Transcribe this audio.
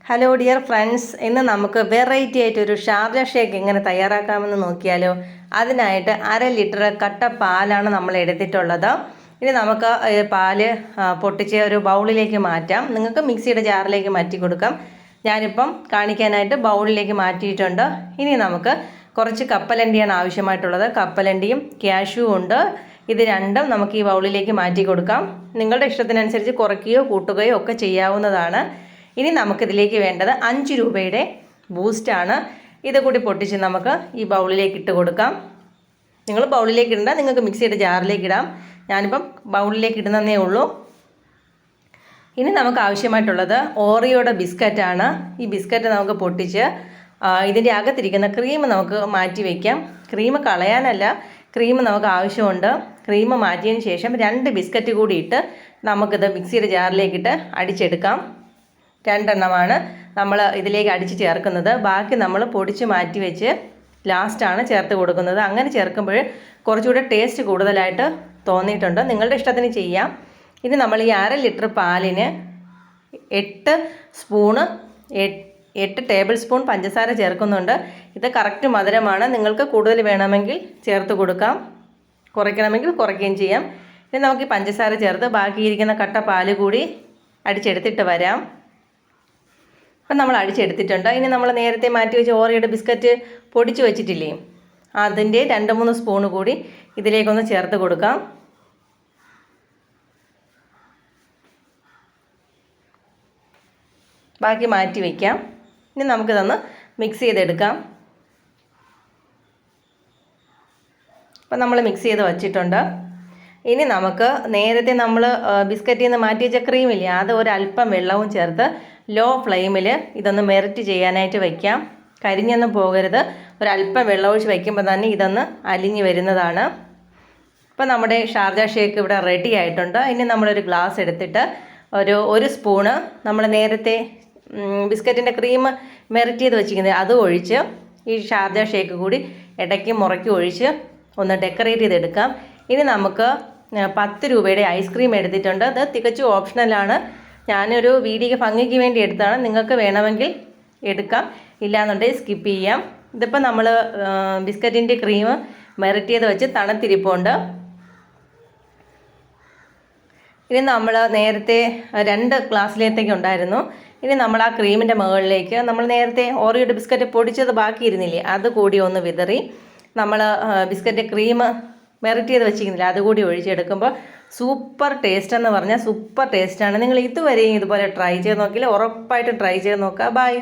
Hello dear friends, ഇന്ന് നമുക്ക് variety ആയിട്ട് ഒരു ഷാർജ ഷേക്ക് എങ്ങനെ തയ്യാറാക്കാമെന്ന് നോക്കിയാലോ. അതിനായിട്ട് 1/2 ലിറ്റർ കട്ട പാലാണ് നമ്മൾ എടുത്തിട്ടുള്ളത്. ഇനി നമുക്ക് പാല് പൊട്ടിച്ച് ഒരു ബൗളിലേക്ക് മാറ്റാം. നിങ്ങൾക്ക് മിക്സിയുടെ ജാറിലേക്ക് മാറ്റി കൊടുക്കാം. ഞാനിപ്പം കാണിക്കാനായിട്ട് ബൗളിലേക്ക് മാറ്റിയിട്ടുണ്ട്. ഇനി നമുക്ക് കുറച്ച് കപ്പലണ്ടിയാണ് ആവശ്യമായിട്ടുള്ളത്. കപ്പലണ്ടിയും കാഷ്യൂവും ഉണ്ട്. ഇത് രണ്ടും നമുക്ക് ഈ ബൗളിലേക്ക് മാറ്റി കൊടുക്കാം. നിങ്ങളുടെ ഇഷ്ടത്തിനനുസരിച്ച് കുറയ്ക്കുകയോ കൂട്ടുകയോ ഒക്കെ ചെയ്യാവുന്നതാണ്. ഇനി നമുക്കിതിലേക്ക് വേണ്ടത് 5 രൂപയുടെ ബൂസ്റ്റാണ്. ഇത് കൂടി പൊട്ടിച്ച് നമുക്ക് ഈ ബൗളിലേക്ക് ഇട്ട് കൊടുക്കാം. നിങ്ങൾ ബൗളിലേക്ക് ഇടണ്ട, നിങ്ങൾക്ക് മിക്സിയുടെ ജാറിലേക്ക് ഇടാം. ഞാനിപ്പം ബൗളിലേക്ക് ഇടുന്നതേ ഉള്ളൂ. ഇനി നമുക്ക് ആവശ്യമായിട്ടുള്ളത് ഓറിയോയുടെ ബിസ്ക്കറ്റാണ്. ഈ ബിസ്ക്കറ്റ് നമുക്ക് പൊട്ടിച്ച് ഇതിൻ്റെ അകത്തിരിക്കുന്ന ക്രീം നമുക്ക് മാറ്റി വയ്ക്കാം. ക്രീം കളയാനല്ല, ക്രീം നമുക്ക് ആവശ്യമുണ്ട്. ക്രീം മാറ്റിയതിന് ശേഷം 2 ബിസ്ക്കറ്റ് കൂടി ഇട്ട് നമുക്കിത് മിക്സിയുടെ ജാറിലേക്കിട്ട് അടിച്ചെടുക്കാം. 2 എണ്ണമാണ് നമ്മൾ ഇതിലേക്ക് അടിച്ച് ചേർക്കുന്നത്. ബാക്കി നമ്മൾ പൊടിച്ച് മാറ്റി വെച്ച് ലാസ്റ്റാണ് ചേർത്ത് കൊടുക്കുന്നത്. അങ്ങനെ ചേർക്കുമ്പോൾ കുറച്ചുകൂടെ ടേസ്റ്റ് കൂടുതലായിട്ട് തോന്നിയിട്ടുണ്ട്. നിങ്ങളുടെ ഇഷ്ടത്തിന് ചെയ്യാം. ഇനി നമ്മൾ ഈ 1/2 ലിറ്റർ പാലിന് 8 ടേബിൾ സ്പൂൺ പഞ്ചസാര ചേർക്കുന്നുണ്ട്. ഇത് കറക്റ്റ് മധുരമാണ്. നിങ്ങൾക്ക് കൂടുതൽ വേണമെങ്കിൽ ചേർത്ത് കൊടുക്കാം, കുറയ്ക്കണമെങ്കിൽ കുറയ്ക്കുകയും ചെയ്യാം. ഇനി നമുക്ക് ഈ പഞ്ചസാര ചേർത്ത് ബാക്കിയിരിക്കുന്ന കട്ട പാല് കൂടി അടിച്ചെടുത്തിട്ട് വരാം. അപ്പം നമ്മൾ അടിച്ചെടുത്തിട്ടുണ്ട്. ഇനി നമ്മൾ നേരത്തെ മാറ്റി വെച്ച് ഓറിയോയുടെ ബിസ്ക്കറ്റ് പൊടിച്ച് വെച്ചിട്ടില്ലേ, അതിൻ്റെ 2-3 സ്പൂൺ കൂടി ഇതിലേക്കൊന്ന് ചേർത്ത് കൊടുക്കാം. ബാക്കി മാറ്റി വയ്ക്കാം. ഇനി നമുക്കിതൊന്ന് മിക്സ് ചെയ്തെടുക്കാം. അപ്പം നമ്മൾ മിക്സ് ചെയ്ത് വച്ചിട്ടുണ്ട്. ഇനി നമുക്ക് നേരത്തെ നമ്മൾ ബിസ്ക്കറ്റിൽ നിന്ന് മാറ്റി വെച്ച ക്രീമില്ലേ, അത് ഒരല്പം വെള്ളവും ചേർത്ത് ലോ ഫ്ലെയിമിൽ ഇതൊന്ന് മെൽറ്റ് ചെയ്യാനായിട്ട് വയ്ക്കാം. കരിഞ്ഞൊന്നും പോകരുത്. ഒരല്പം വെള്ളം ഒഴിച്ച് വയ്ക്കുമ്പോൾ തന്നെ ഇതൊന്ന് അലിഞ്ഞ് വരുന്നതാണ്. ഇപ്പം നമ്മുടെ ഷാർജ ഷേക്ക് ഇവിടെ റെഡി ആയിട്ടുണ്ട്. ഇനി നമ്മളൊരു ഗ്ലാസ് എടുത്തിട്ട് ഒരു സ്പൂണ് നമ്മൾ നേരത്തെ ബിസ്ക്കറ്റിൻ്റെ ക്രീം മെൽറ്റ് ചെയ്ത് വെച്ചിരിക്കുന്നത് അത് ഒഴിച്ച് ഈ ഷാർജ ഷേക്ക് കൂടി ഇടയ്ക്ക് മുറയ്ക്ക് ഒഴിച്ച് ഒന്ന് ഡെക്കറേറ്റ് ചെയ്തെടുക്കാം. ഇനി നമുക്ക് 10 രൂപയുടെ ഐസ്ക്രീം എടുത്തിട്ടുണ്ട്. അത് തികച്ചും ഓപ്ഷണലാണ്. ഞാനൊരു വീഡിയോയ്ക്ക് ഭംഗിക്ക് വേണ്ടി എടുത്താണ്. നിങ്ങൾക്ക് വേണമെങ്കിൽ എടുക്കാം, ഇല്ലാന്നുണ്ടെങ്കിൽ സ്കിപ്പ് ചെയ്യാം. ഇതിപ്പോൾ നമ്മൾ ബിസ്ക്കറ്റിൻ്റെ ക്രീം മെൽറ്റ് ചെയ്ത് വെച്ച് തണുത്തിരിപ്പുണ്ട്. ഇനി നമ്മൾ നേരത്തെ 2 ഗ്ലാസ്സിലേക്ക് ഉണ്ടായിരുന്നു. ഇനി നമ്മൾ ആ ക്രീമിൻ്റെ മുകളിലേക്ക് നമ്മൾ നേരത്തെ ഓറിയോയുടെ ബിസ്ക്കറ്റ് പൊടിച്ചത് ബാക്കിയിരുന്നില്ലേ, അത് കൂടി ഒന്ന് വിതറി നമ്മൾ ബിസ്ക്കറ്റ് ക്രീം മെൽറ്റ് ചെയ്ത് വെച്ചിരിക്കുന്നില്ല അതുകൂടി ഒഴിച്ചെടുക്കുമ്പോൾ സൂപ്പർ ടേസ്റ്റ് എന്ന് പറഞ്ഞാൽ സൂപ്പർ ടേസ്റ്റാണ്. നിങ്ങൾ ഇതുവരെയും ഇതുപോലെ ട്രൈ ചെയ്ത് നോക്കിയില്ല, ഉറപ്പായിട്ട് ട്രൈ ചെയ്ത് നോക്കുക. ബൈ.